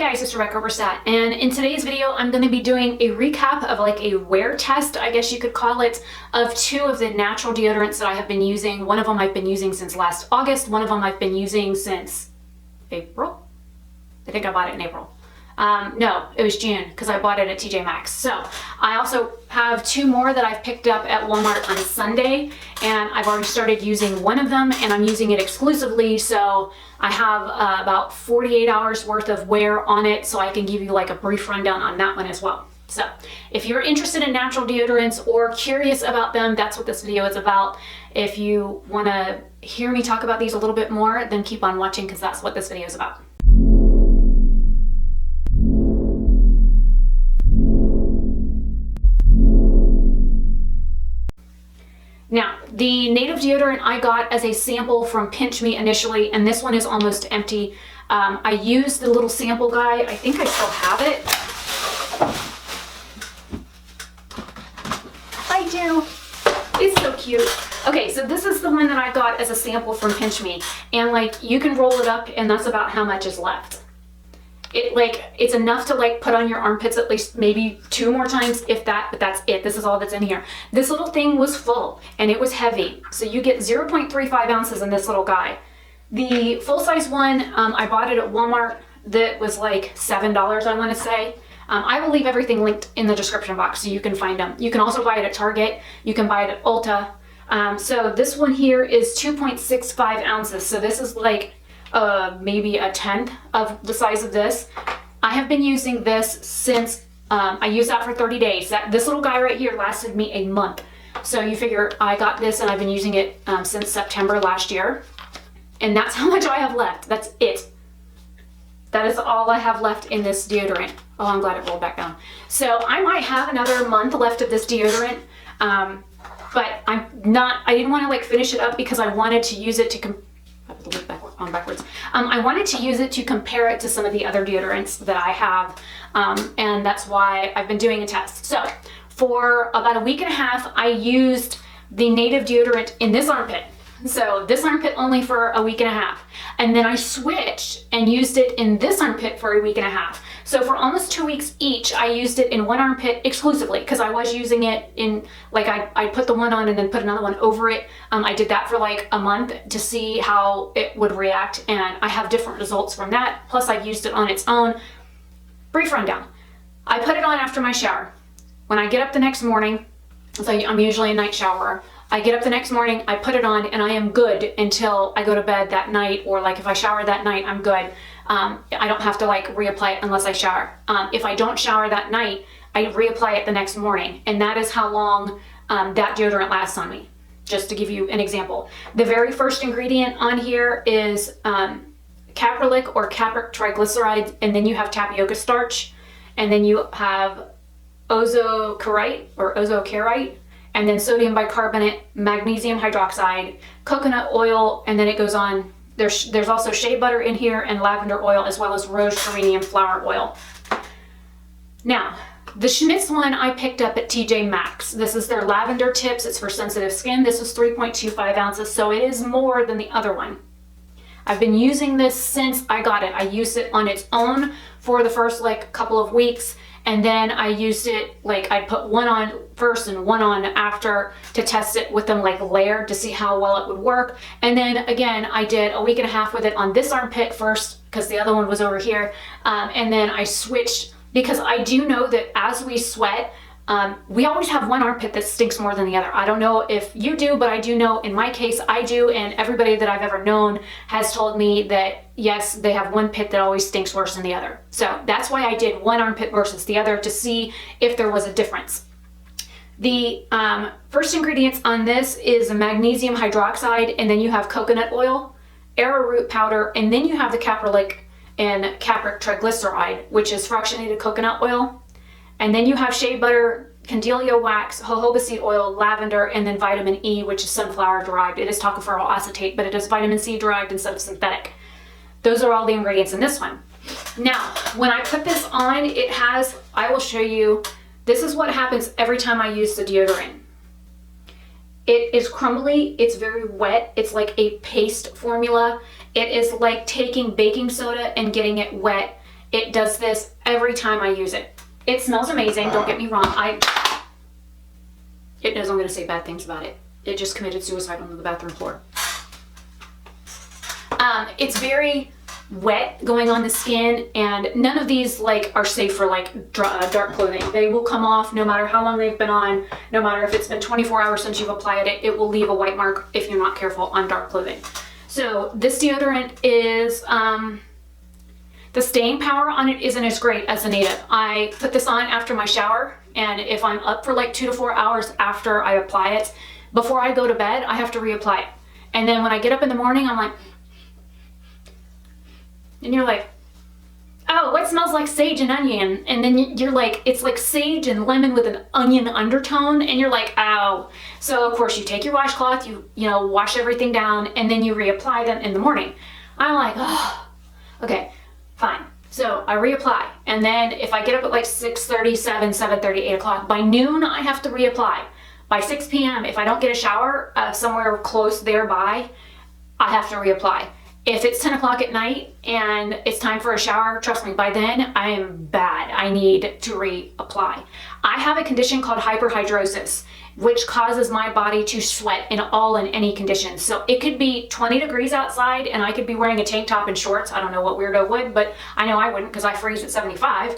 guys, it's Rebecca Oberstadt, and in today's video I'm going to be doing a recap of like a wear test, I guess you could call it, of two of the natural deodorants that I have been using. One of them I've been using since last August, one of them I've been using since April? I think I bought it in April. No, it was June because I bought it at TJ Maxx. So I also have two more that I've picked up at Walmart on Sunday, and I've already started using one of them and I'm using it exclusively. So I have about 48 hours worth of wear on it, so I can give you like a brief rundown on that one as well. So if you're interested in natural deodorants or curious about them, that's what this video is about. If you want to hear me talk about these a little bit more, then keep on watching because that's what this video is about. Now, the native deodorant I got as a sample from Pinch Me initially, and this one is almost empty. I used the little sample guy. I think I still have it. I do. It's so cute. Okay, so this is the one that I got as a sample from Pinch Me, and like you can roll it up and that's about how much is left. It's enough to like put on your armpits at least maybe 2 more times, if that, but that's it. This is all that's in here. This little thing was full and it was heavy. So you get 0.35 ounces in this little guy. The full-size one, I bought it at Walmart. That was like $7, I want to say. I will leave everything linked in the description box so you can find them. You can also buy it at Target. You can buy it at Ulta. So this one here is 2.65 ounces. So this is like maybe a tenth of the size of this. I have been using this since I used that for 30 days. This little guy right here lasted me a month. So you figure I got this and I've been using it since September last year. And that's how much I have left. That's it. That is all I have left in this deodorant. Oh, I'm glad it rolled back down. So I might have another month left of this deodorant. But I didn't want to like finish it up because I wanted to use it to I wanted to use it to compare it to some of the other deodorants that I have, and that's why I've been doing a test. So for about a week and a half, I used the native deodorant in this armpit. So this armpit only for a week and a half. And then I switched and used it in this armpit for a week and a half. So for almost 2 weeks each, I used it in one armpit exclusively because I was using it in, like I put the one on and then put another one over it. I did that for like a month to see how it would react, and I have different results from that. Plus I've used it on its own. Brief rundown. I put it on after my shower. When I get up the next morning, so I'm usually a night showerer, I get up the next morning, I put it on, and I am good until I go to bed that night, or like if I shower that night, I'm good. I don't have to like reapply it unless I shower. If I don't shower that night, I reapply it the next morning, and that is how long that deodorant lasts on me. Just to give you an example. The very first ingredient on here is caprylic or capric triglyceride, and then you have tapioca starch, and then you have ozocarite or ozocarite, and then sodium bicarbonate, magnesium hydroxide, coconut oil, and then it goes on. There's also shea butter in here and lavender oil, as well as rose geranium flower oil. Now, the Schmidt's one I picked up at TJ Maxx. This is their lavender tips. It's for sensitive skin. This is 3.25 ounces, so it is more than the other one. I've been using this since I got it. I used it on its own for the first like couple of weeks, and then I used it, like I put one on first and one on after to test it with them like layered to see how well it would work. And then again, I did a week and a half with it on this armpit first because the other one was over here. And then I switched because I do know that as we sweat, we always have one armpit that stinks more than the other. I don't know if you do, but I do know in my case I do, and everybody that I've ever known has told me that yes, they have one pit that always stinks worse than the other. So that's why I did one armpit versus the other to see if there was a difference. The first ingredients on this is magnesium hydroxide, and then you have coconut oil, arrowroot powder, and then you have the caprylic and capric triglyceride, which is fractionated coconut oil. And then you have shea butter, candelia wax, jojoba seed oil, lavender, and then vitamin E, which is sunflower derived. It is tocopherol acetate, but it is vitamin C derived instead of synthetic. Those are all the ingredients in this one. Now, when I put this on, it has, I will show you, this is what happens every time I use the deodorant. It is crumbly, it's very wet, it's like a paste formula. It is like taking baking soda and getting it wet It does this every time I use it. It smells amazing, don't get me wrong. It knows I'm going to say bad things about it. It just committed suicide on the bathroom floor. It's very wet going on the skin, and none of these like are safe for like dark clothing. They will come off no matter how long they've been on, no matter if it's been 24 hours since you've applied it. It will leave a white mark if you're not careful on dark clothing. So this deodorant is, the staying power on it isn't as great as the Native. I put this on after my shower, and if I'm up for like 2 to 4 hours after I apply it, before I go to bed, I have to reapply it. And then when I get up in the morning, I'm like, and you're like, oh, what smells like sage and onion? And then you're like, it's like sage and lemon with an onion undertone, and you're like, ow. So of course you take your washcloth, you know, wash everything down, and then you reapply them in the morning. I'm like, oh, okay, fine. So I reapply, and then if I get up at like 6:30, 7:30, 8 o'clock, by noon I have to reapply. By 6 p.m., if I don't get a shower somewhere close thereby, I have to reapply. If it's 10 o'clock at night and it's time for a shower, trust me, by then I am bad. I need to reapply. I have a condition called hyperhidrosis, which causes my body to sweat in any conditions. So it could be 20 degrees outside and I could be wearing a tank top and shorts. I don't know what weirdo would, but I know I wouldn't because I freeze at 75.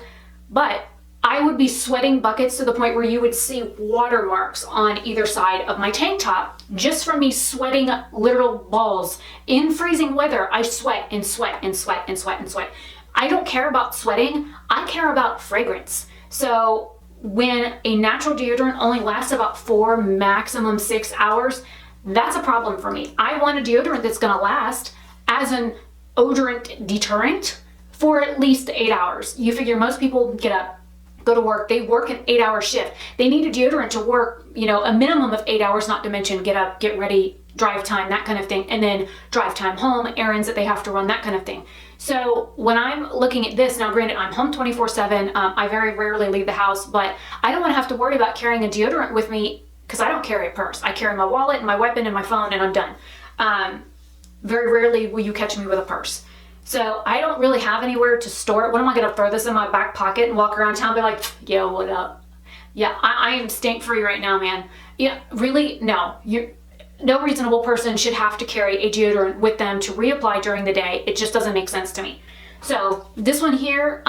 But I would be sweating buckets to the point where you would see watermarks on either side of my tank top just from me sweating literal balls. In freezing weather, I sweat and sweat and sweat and sweat and sweat. I don't care about sweating, I care about fragrance. So when a natural deodorant only lasts about 4, maximum 6 hours, that's a problem for me. I want a deodorant that's gonna last as an odorant deterrent for at least 8 hours. You figure most people get up, go to work, they work an 8-hour shift. They need a deodorant to work, you know, a minimum of 8 hours, not to mention get up, get ready, drive time, that kind of thing, and then drive time home, errands that they have to run, that kind of thing. So when I'm looking at this, now granted, I'm home 24/7, I very rarely leave the house, but I don't want to have to worry about carrying a deodorant with me because I don't carry a purse. I carry my wallet and my weapon and my phone and I'm done. Very rarely will you catch me with a purse. So I don't really have anywhere to store it. What am I going to throw this in my back pocket and walk around town and be like, yo, what up? Yeah, I am stink free right now, man. Yeah, really? No. No reasonable person should have to carry a deodorant with them to reapply during the day. It just doesn't make sense to me. So this one here,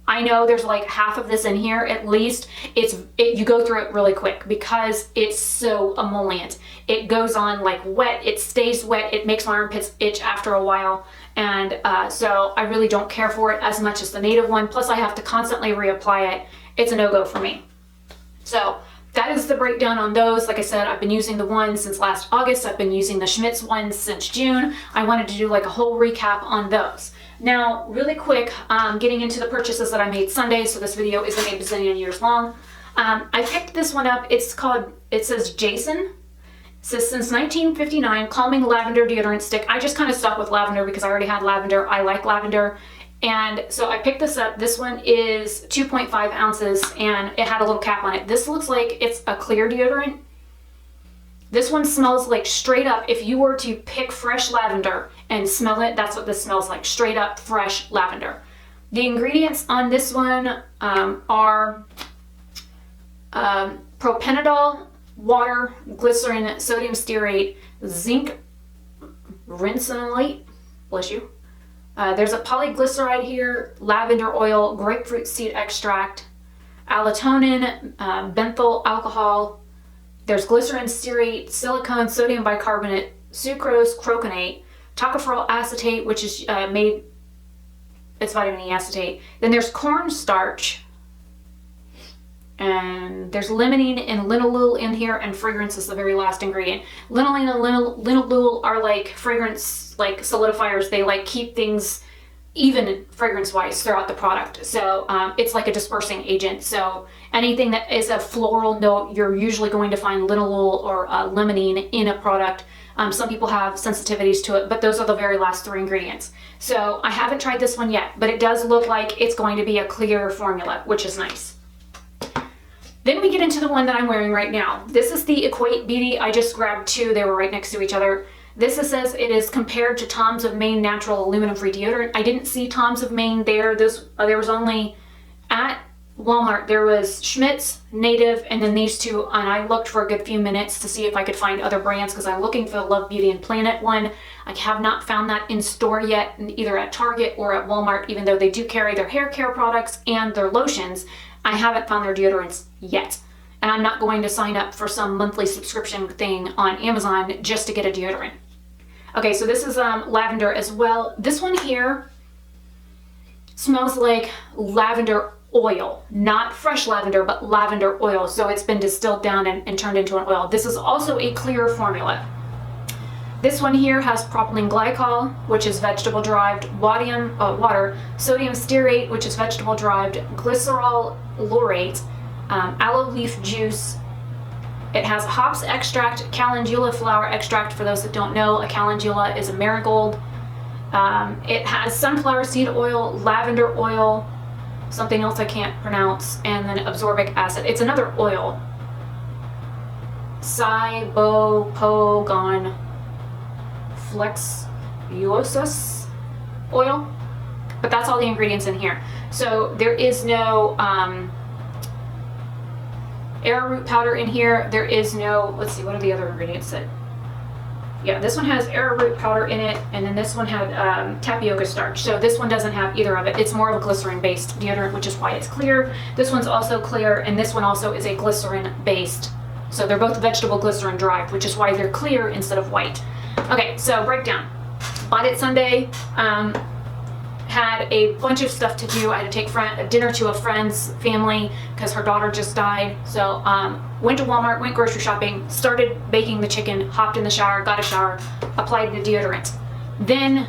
I know there's like half of this in here at least. You go through it really quick because it's so emollient. It goes on like wet, it stays wet, it makes my armpits itch after a while. And so I really don't care for it as much as the Native one. Plus I have to constantly reapply it. It's a no-go for me. So that is the breakdown on those. Like I said, I've been using the one since last August. I've been using the Schmidt's one since June. I wanted to do like a whole recap on those. Now, really quick, getting into the purchases that I made Sunday, so this video isn't a bazillion years long. I picked this one up. It says Jason. It says since 1959, calming lavender deodorant stick. I just kind of stuck with lavender because I already had lavender. I like lavender. And so I picked this up. This one is 2.5 ounces and it had a little cap on it. This looks like it's a clear deodorant. This one smells like straight up, if you were to pick fresh lavender and smell it, that's what this smells like, straight up fresh lavender. The ingredients on this one are propanidol, water, glycerin, sodium stearate, zinc ricinoate, bless you. There's a polyglyceride here, lavender oil, grapefruit seed extract, allotonin, benzyl alcohol. There's glycerin stearate, silicone, sodium bicarbonate, sucrose, croconate, tocopherol acetate, which is it's vitamin E acetate. Then there's cornstarch, and there's limonene and linalool in here, and fragrance is the very last ingredient. Linalool and linalool are like fragrance, like solidifiers. They like keep things even fragrance-wise throughout the product. So it's like a dispersing agent. So anything that is a floral note, you're usually going to find linalool or limonene in a product. Some people have sensitivities to it, but those are the very last 3 ingredients. So I haven't tried this one yet, but it does look like it's going to be a clear formula, which is nice. Then we get into the one that I'm wearing right now. This is the Equate Beauty. I just grabbed 2. They were right next to each other. This says it is compared to Tom's of Maine natural aluminum-free deodorant. I didn't see Tom's of Maine there. There was only at Walmart. There was Schmidt's, Native, and then these two. And I looked for a good few minutes to see if I could find other brands because I'm looking for the Love Beauty and Planet one. I have not found that in store yet, either at Target or at Walmart, even though they do carry their hair care products and their lotions. I haven't found their deodorants yet. And I'm not going to sign up for some monthly subscription thing on Amazon just to get a deodorant. Okay, so this is lavender as well. This one here smells like lavender oil, not fresh lavender, but lavender oil. So it's been distilled down and turned into an oil. This is also a clear formula. This one here has propylene glycol, which is vegetable derived, water, sodium stearate, which is vegetable derived, glycerol laurate, aloe leaf juice. It has hops extract, calendula flower extract. For those that don't know, a calendula is a marigold. It has sunflower seed oil, lavender oil, something else I can't pronounce, and then absorbic acid. It's another oil. Cybopogon flexuosus oil. But that's all the ingredients in here. So there is no arrowroot powder in here. There is no, let's see, what are the other ingredients that, yeah, this one has arrowroot powder in it, and then this one had tapioca starch. So this one doesn't have either of it. It's more of a glycerin-based deodorant, which is why it's clear. This one's also clear, and this one also is a glycerin-based. So they're both vegetable glycerin derived, which is why they're clear instead of white. Okay, so breakdown. Bought it Sunday. Had a bunch of stuff to do. I had to take a dinner to a friend's family because her daughter just died. So went to Walmart, went grocery shopping, started baking the chicken, hopped in the shower, got a shower, applied the deodorant. Then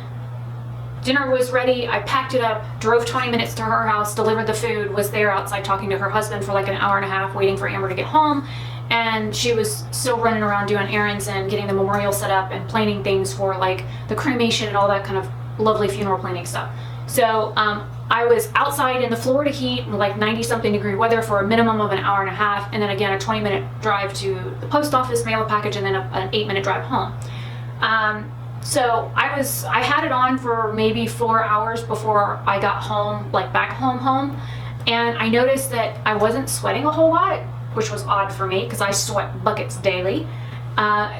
dinner was ready. I packed it up, drove 20 minutes to her house, delivered the food, was there outside talking to her husband for like an hour and a half, waiting for Amber to get home. And she was still running around doing errands and getting the memorial set up and planning things for like the cremation and all that kind of lovely funeral planning stuff. So I was outside in the Florida heat, like 90-something degree weather for a minimum of an hour and a half, and then again a 20-minute drive to the post office, mail a package, and then an 8-minute drive home. So I had it on for maybe 4 hours before I got home, like back home, and I noticed that I wasn't sweating a whole lot, which was odd for me because I sweat buckets daily.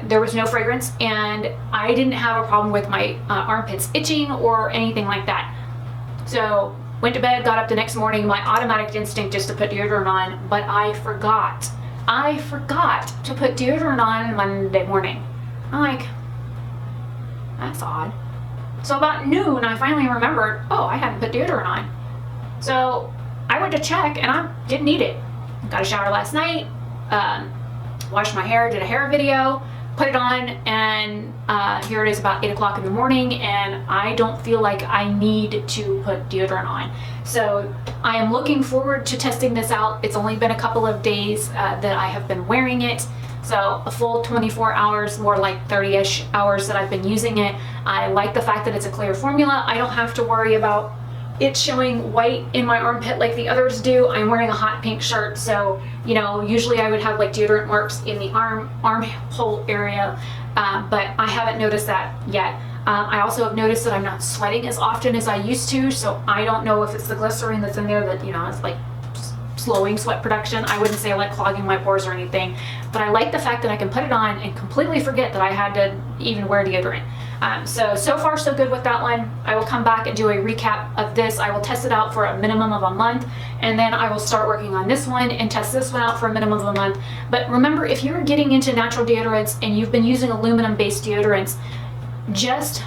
There was no fragrance, and I didn't have a problem with my armpits itching or anything like that. So went to bed, got up the next morning. My automatic instinct is to put deodorant on, but I forgot to put deodorant on Monday morning. I'm like, that's odd. So about noon, I finally remembered, oh, I hadn't put deodorant on. So I went to check, and I didn't need it. Got a shower last night, washed my hair, did a hair video, put it on, and here it is about 8 o'clock in the morning, and I don't feel like I need to put deodorant on. So I am looking forward to testing this out. It's only been a couple of days that I have been wearing it. So a full 24 hours, more like 30-ish hours that I've been using it. I like the fact that it's a clear formula. I don't have to worry about it showing white in my armpit like the others do. I'm wearing a hot pink shirt, so you know, usually I would have like deodorant marks in the armhole area, but I haven't noticed that yet. I also have noticed that I'm not sweating as often as I used to, so I don't know if it's the glycerin that's in there that, you know, it's like slowing sweat production. I wouldn't say like clogging my pores or anything, but I like the fact that I can put it on and completely forget that I had to even wear deodorant. So far so good with that one. I will come back and do a recap of this. I will test it out for a minimum of a month, and then I will start working on this one and test this one out for a minimum of a month. But remember, if you're getting into natural deodorants and you've been using aluminum-based deodorants, just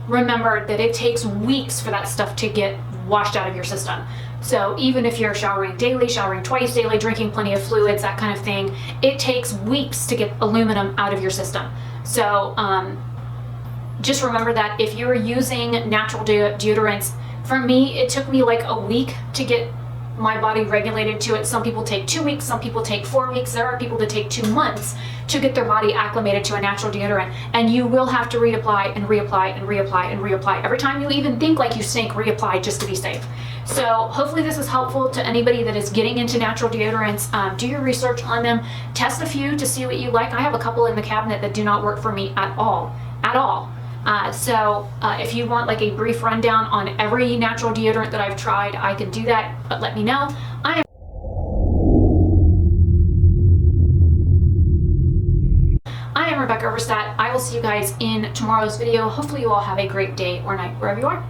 remember that it takes weeks for that stuff to get washed out of your system. So even if you're showering daily, showering twice daily, drinking plenty of fluids, that kind of thing, it takes weeks to get aluminum out of your system. So just remember that if you're using natural deodorants, for me, it took me like a week to get my body regulated to it. Some people take 2 weeks, some people take 4 weeks. There are people that take 2 months to get their body acclimated to a natural deodorant, and you will have to reapply and reapply and reapply and reapply. Every time you even think like you stink, reapply just to be safe. So hopefully this is helpful to anybody that is getting into natural deodorants. Do your research on them, test a few to see what you like. I have a couple in the cabinet that do not work for me at all, if you want like a brief rundown on every natural deodorant that I've tried, I can do that, but let me know. I am Rebecca Oberstadt. I will see you guys in tomorrow's video. Hopefully you all have a great day or night wherever you are.